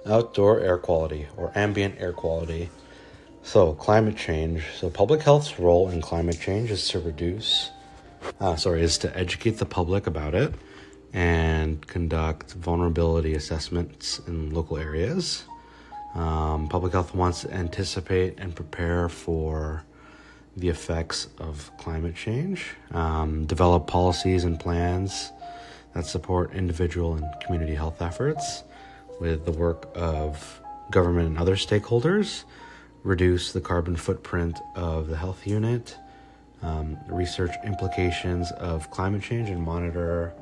Outdoor air quality or ambient air quality. So climate change. So public health's role in climate change is to is to educate the public about it and conduct vulnerability assessments in local areas. Public health wants to anticipate and prepare for the effects of climate change, develop policies and plans that support individual and community health efforts with the work of government and other stakeholders, reduce the carbon footprint of the health unit, research implications of climate change, and monitor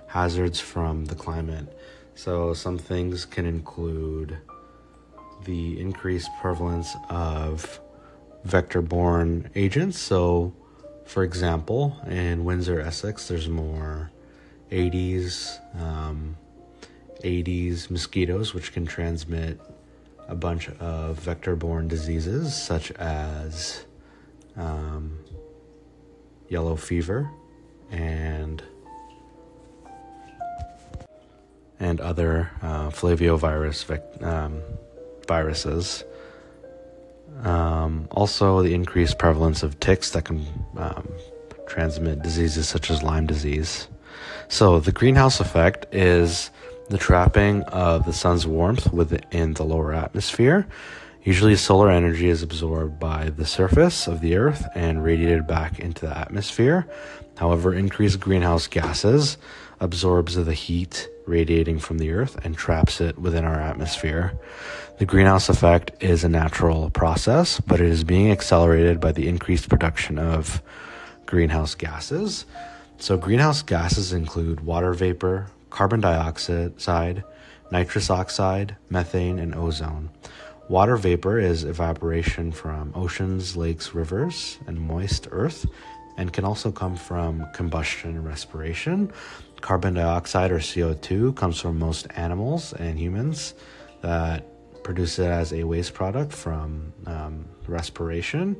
hazards from the climate. So some things can include the increased prevalence of vector-borne agents. So, for example, in Windsor, Essex, there's more Aedes mosquitoes, which can transmit a bunch of vector-borne diseases such as yellow fever and other flaviovirus viruses. Also, the increased prevalence of ticks that can transmit diseases such as Lyme disease. So the greenhouse effect is the trapping of the sun's warmth within the lower atmosphere. Usually solar energy is absorbed by the surface of the earth and radiated back into the atmosphere. However, increased greenhouse gases absorbs the heat radiating from the earth and traps it within our atmosphere. The greenhouse effect is a natural process, but it is being accelerated by the increased production of greenhouse gases. So greenhouse gases include water vapor, carbon dioxide, nitrous oxide, methane, and ozone. Water vapor is evaporation from oceans, lakes, rivers, and moist earth, and can also come from combustion and respiration. Carbon dioxide, or CO2, comes from most animals and humans that produce it as a waste product from respiration.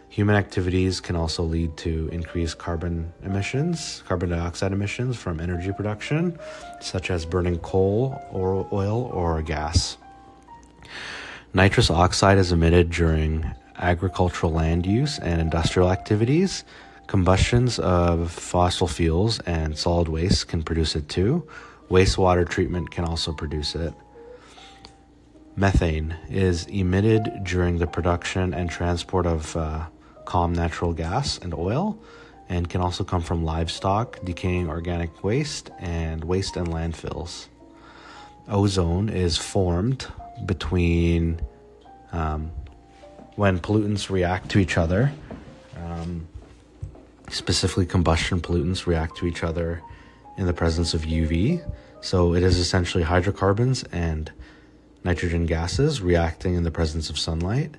Human activities can also lead to increased carbon dioxide emissions from energy production, such as burning coal or oil or gas. Nitrous oxide is emitted during agricultural land use and industrial activities. Combustions of fossil fuels and solid waste can produce it too. Wastewater treatment can also produce it. Methane is emitted during the production and transport of calm natural gas and oil, and can also come from livestock, decaying organic waste, and landfills. Ozone is formed between when pollutants react to each other. Specifically, combustion pollutants react to each other in the presence of UV. So it is essentially hydrocarbons and nitrogen gases reacting in the presence of sunlight.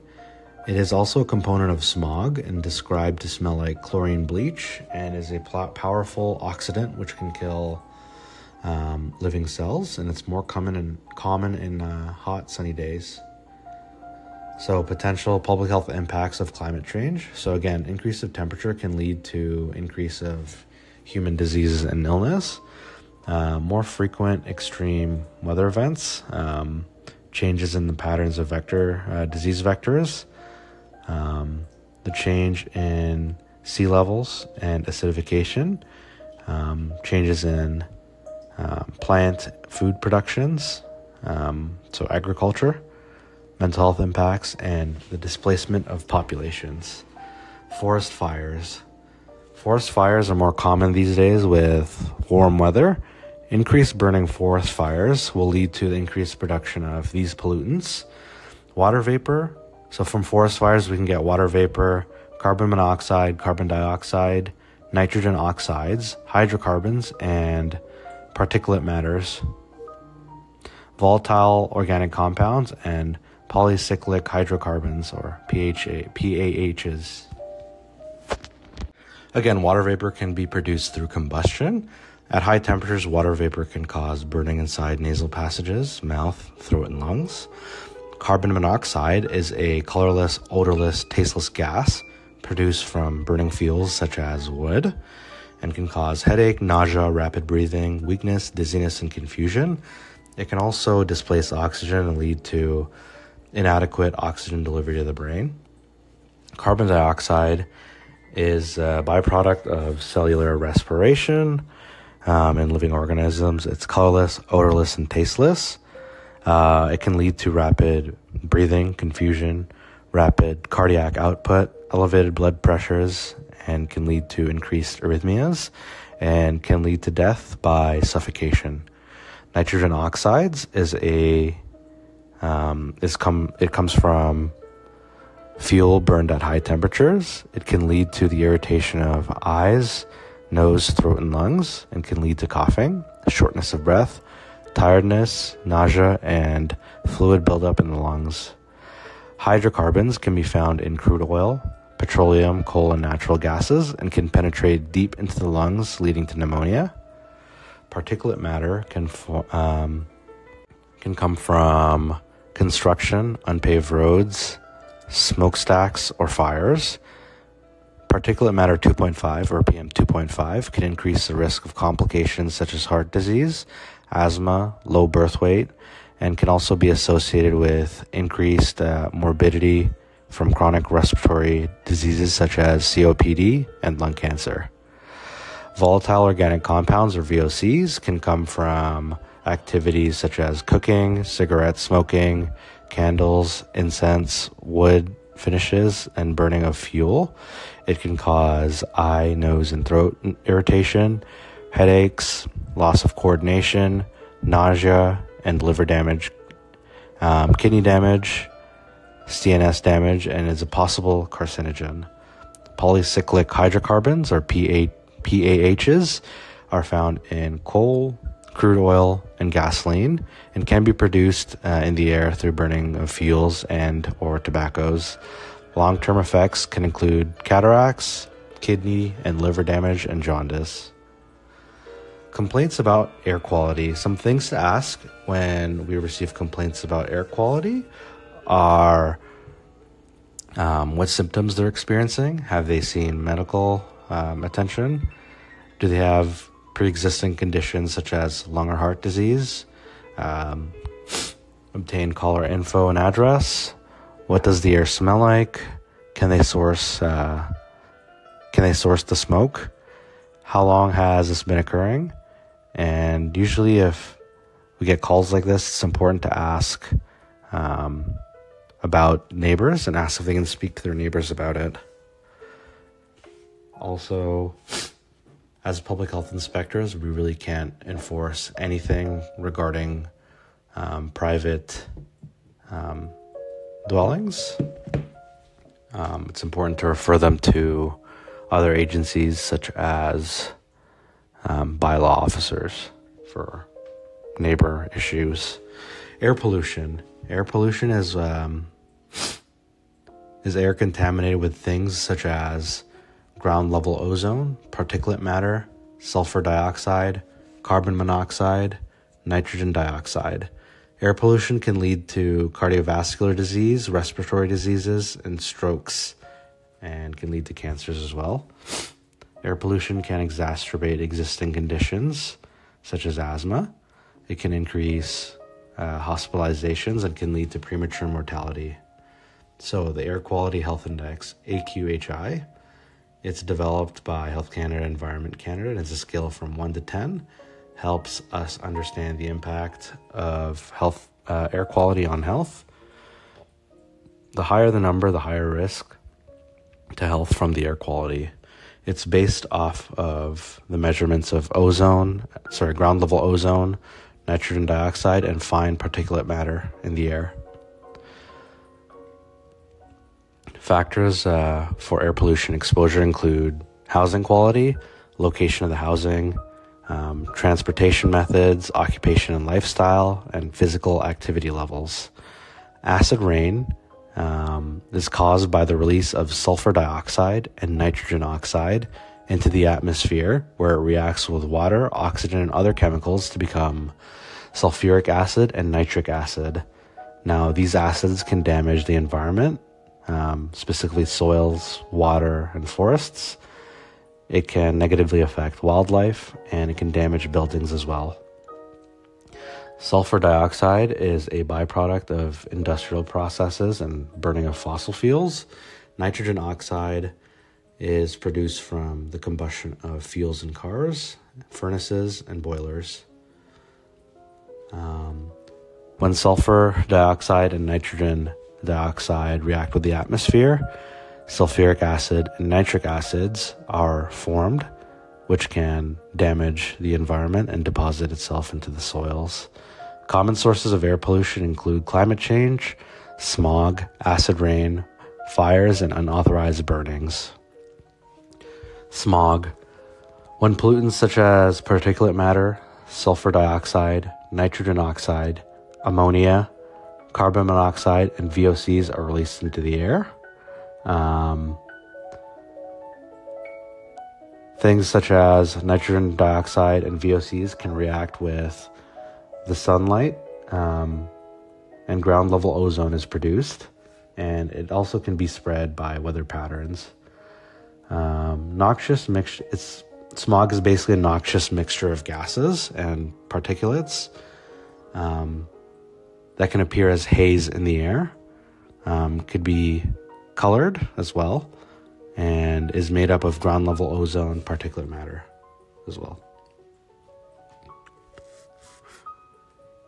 It is also a component of smog and described to smell like chlorine bleach, and is a powerful oxidant which can kill living cells, and it's more common in hot, sunny days. So potential public health impacts of climate change. So again, increase of temperature can lead to increase of human diseases and illness, more frequent extreme weather events, changes in the patterns of disease vectors, the change in sea levels and acidification, changes in plant food productions, so agriculture, mental health impacts, and the displacement of populations. Forest fires. Forest fires are more common these days with warm weather. Increased burning forest fires will lead to the increased production of these pollutants. Water vapor. So from forest fires, we can get water vapor, carbon monoxide, carbon dioxide, nitrogen oxides, hydrocarbons, and particulate matters, volatile organic compounds, and polycyclic hydrocarbons, or PAHs. Again, water vapor can be produced through combustion. At high temperatures, water vapor can cause burning inside nasal passages, mouth, throat, and lungs. Carbon monoxide is a colorless, odorless, tasteless gas produced from burning fuels such as wood, and can cause headache, nausea, rapid breathing, weakness, dizziness, and confusion. It can also displace oxygen and lead to inadequate oxygen delivery to the brain. Carbon dioxide is a byproduct of cellular respiration in living organisms. It's colorless, odorless, and tasteless. It can lead to rapid breathing, confusion, rapid cardiac output, elevated blood pressures, and can lead to increased arrhythmias, and can lead to death by suffocation. Nitrogen oxides it comes from fuel burned at high temperatures. It can lead to the irritation of eyes, nose, throat, and lungs, and can lead to coughing, shortness of breath, tiredness, nausea, and fluid buildup in the lungs. Hydrocarbons can be found in crude oil, petroleum, coal, and natural gases, and can penetrate deep into the lungs, leading to pneumonia. Particulate matter can come from construction, unpaved roads, smokestacks, or fires. Particulate matter 2.5 or PM 2.5 can increase the risk of complications such as heart disease, asthma, low birth weight, and can also be associated with increased morbidity from chronic respiratory diseases such as COPD and lung cancer. Volatile organic compounds, or VOCs, can come from activities such as cooking, cigarette smoking, candles, incense, wood finishes, and burning of fuel. It can cause eye, nose, and throat irritation, headaches, loss of coordination, nausea, and liver damage, kidney damage, CNS damage, and is a possible carcinogen. Polycyclic hydrocarbons, or PAHs, are found in coal, crude oil, and gasoline, and can be produced in the air through burning of fuels and or tobaccos. Long-term effects can include cataracts, kidney and liver damage, and jaundice. Complaints about air quality. Some things to ask when we receive complaints about air quality are what symptoms they're experiencing. Have they seen medical attention? Do they have pre-existing conditions such as lung or heart disease? Obtain caller info and address. What does the air smell like? Can they source the smoke? How long has this been occurring? And usually if we get calls like this, it's important to ask about neighbors and ask if they can speak to their neighbors about it. Also, as public health inspectors, we really can't enforce anything regarding private dwellings. It's important to refer them to other agencies such as bylaw officers for neighbor issues. Air pollution. Air pollution is air contaminated with things such as ground level ozone, particulate matter, sulfur dioxide, carbon monoxide, nitrogen dioxide. Air pollution can lead to cardiovascular disease, respiratory diseases, and strokes, and can lead to cancers as well. Air pollution can exacerbate existing conditions such as asthma. It can increase hospitalizations and can lead to premature mortality. So the Air Quality Health Index, AQHI, it's developed by Health Canada and Environment Canada, and it's a scale from 1 to 10. Helps us understand the impact of air quality on health. The higher the number, the higher risk to health from the air quality. It's based off of the measurements of ground level ozone, nitrogen dioxide, and fine particulate matter in the air. Factors for air pollution exposure include housing quality, location of the housing, transportation methods, occupation and lifestyle, and physical activity levels. Acid rain is caused by the release of sulfur dioxide and nitrogen oxide into the atmosphere, where it reacts with water, oxygen, and other chemicals to become sulfuric acid and nitric acid. Now, these acids can damage the environment, specifically soils, water, and forests. It can negatively affect wildlife, and it can damage buildings as well. Sulfur dioxide is a byproduct of industrial processes and burning of fossil fuels. Nitrogen oxide is produced from the combustion of fuels in cars, furnaces, and boilers. When sulfur dioxide and nitrogen dioxide react with the atmosphere, sulfuric acid and nitric acids are formed, which can damage the environment and deposit itself into the soils. Common sources of air pollution include climate change, smog, acid rain, fires, and unauthorized burnings. Smog. When pollutants such as particulate matter, sulfur dioxide, nitrogen oxide, ammonia, carbon monoxide, and VOCs are released into the air. Things such as nitrogen dioxide and VOCs can react with the sunlight, and ground level ozone is produced, and it also can be spread by weather patterns. Noxious mixture. Smog is basically a noxious mixture of gases and particulates that can appear as haze in the air, could be colored as well, and is made up of ground level ozone, particulate matter as well.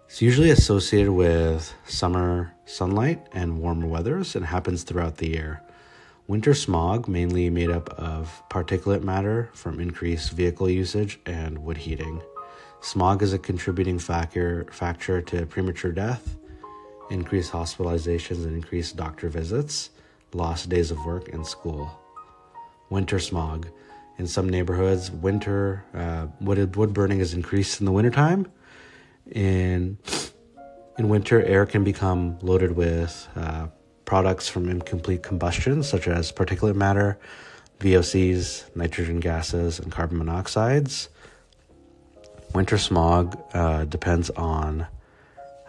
It's usually associated with summer sunlight and warmer weathers and happens throughout the year. Winter smog, mainly made up of particulate matter from increased vehicle usage and wood heating. Smog is a contributing factor to premature death, increased hospitalizations and increased doctor visits, lost days of work and school. Winter smog. In some neighborhoods, wood burning is increased in the wintertime. In winter, air can become loaded with products from incomplete combustion, such as particulate matter, VOCs, nitrogen gases, and carbon monoxides. Winter smog depends on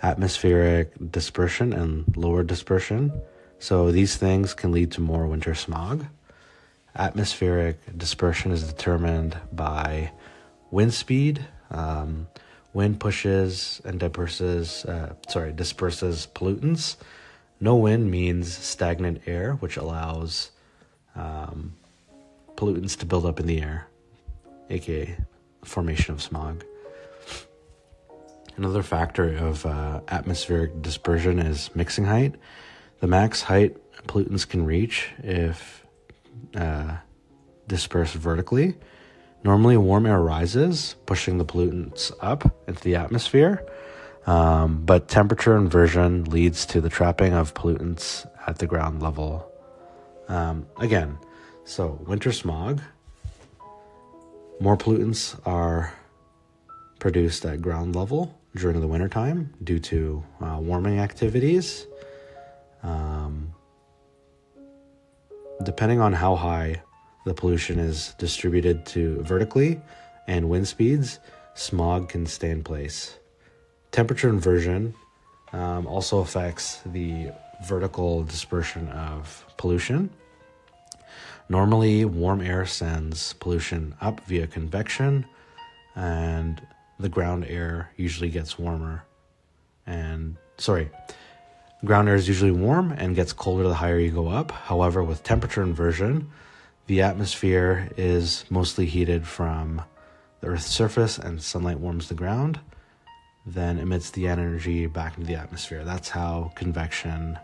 atmospheric dispersion and lower dispersion. So these things can lead to more winter smog. Atmospheric dispersion is determined by wind speed. Wind pushes and disperses pollutants. No wind means stagnant air, which allows pollutants to build up in the air, aka formation of smog. Another factor of atmospheric dispersion is mixing height. The max height pollutants can reach if dispersed vertically. Normally, warm air rises, pushing the pollutants up into the atmosphere, but temperature inversion leads to the trapping of pollutants at the ground level. So winter smog, more pollutants are produced at ground level during the wintertime due to warming activities. Depending on how high the pollution is distributed to vertically and wind speeds, smog can stay in place. Temperature inversion also affects the vertical dispersion of pollution. Normally, warm air sends pollution up via convection, and the ground air usually gets warmer. Ground air is usually warm and gets colder the higher you go up. However, with temperature inversion, the atmosphere is mostly heated from the Earth's surface, and sunlight warms the ground, then emits the energy back into the atmosphere. That's how convection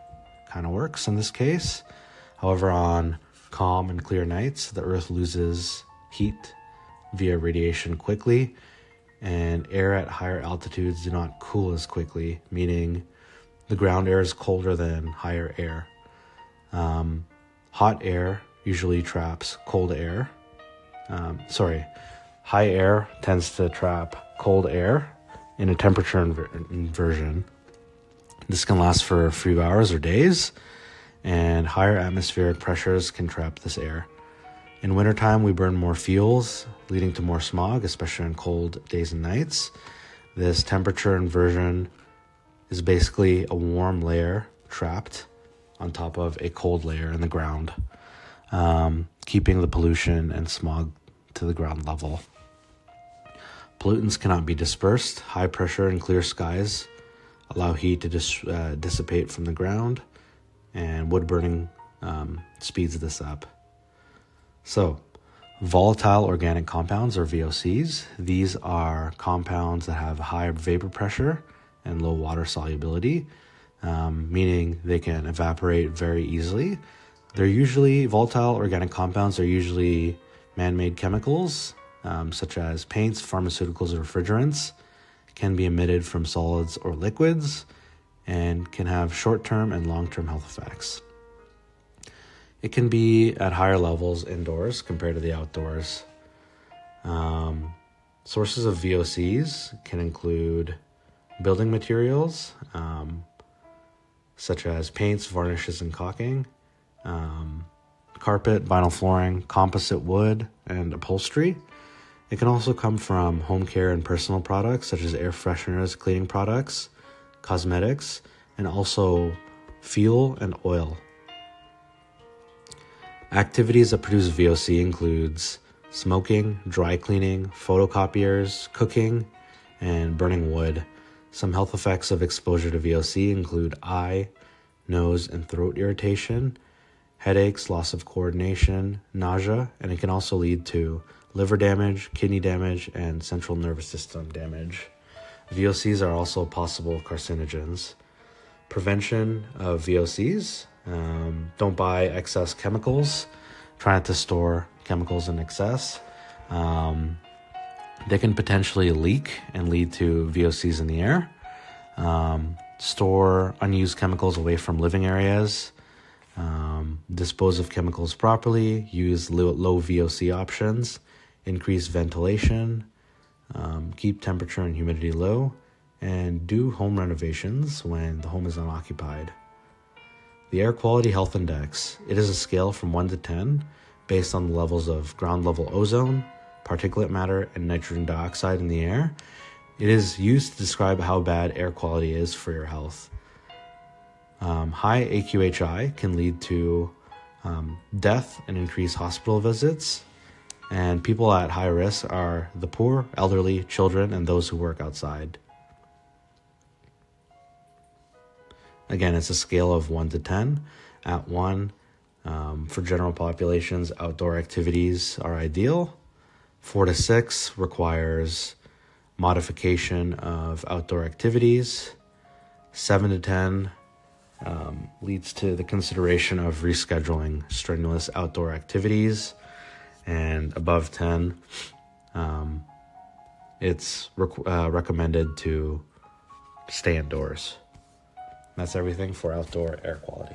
kind of works in this case. However, on calm and clear nights, the Earth loses heat via radiation quickly, and air at higher altitudes do not cool as quickly, meaning the ground air is colder than higher air. Hot air usually traps cold air. High air tends to trap cold air in a temperature inversion. This can last for a few hours or days, and higher atmospheric pressures can trap this air. In wintertime, we burn more fuels, leading to more smog, especially on cold days and nights. This temperature inversion is basically a warm layer trapped on top of a cold layer in the ground, keeping the pollution and smog to the ground level. Pollutants cannot be dispersed. High pressure and clear skies allow heat to dissipate from the ground, and wood burning speeds this up. So, volatile organic compounds, or VOCs, these are compounds that have high vapor pressure and low water solubility, meaning they can evaporate very easily. Volatile organic compounds are usually man-made chemicals, such as paints, pharmaceuticals, or refrigerants, can be emitted from solids or liquids, and can have short-term and long-term health effects. It can be at higher levels indoors compared to the outdoors. Sources of VOCs can include building materials, such as paints, varnishes, and caulking, carpet, vinyl flooring, composite wood, and upholstery. It can also come from home care and personal products, such as air fresheners, cleaning products, cosmetics, and also fuel and oil. Activities that produce VOC includes smoking, dry cleaning, photocopiers, cooking, and burning wood. Some health effects of exposure to VOC include eye, nose, and throat irritation, headaches, loss of coordination, nausea, and it can also lead to liver damage, kidney damage, and central nervous system damage. VOCs are also possible carcinogens. Prevention of VOCs. Don't buy excess chemicals. Try not to store chemicals in excess. They can potentially leak and lead to VOCs in the air. Store unused chemicals away from living areas. Dispose of chemicals properly. Use low VOC options. Increase ventilation. Keep temperature and humidity low. And do home renovations when the home is unoccupied. The Air Quality Health Index. It is a scale from 1 to 10 based on the levels of ground level ozone, particulate matter, and nitrogen dioxide in the air. It is used to describe how bad air quality is for your health. High AQHI can lead to death and increased hospital visits. And people at high risk are the poor, elderly, children, and those who work outside. Again, it's a scale of 1 to 10. At 1, for general populations, outdoor activities are ideal. 4 to 6 requires modification of outdoor activities. 7 to 10 leads to the consideration of rescheduling strenuous outdoor activities. And above 10, it's recommended to stay indoors. That's everything for outdoor air quality.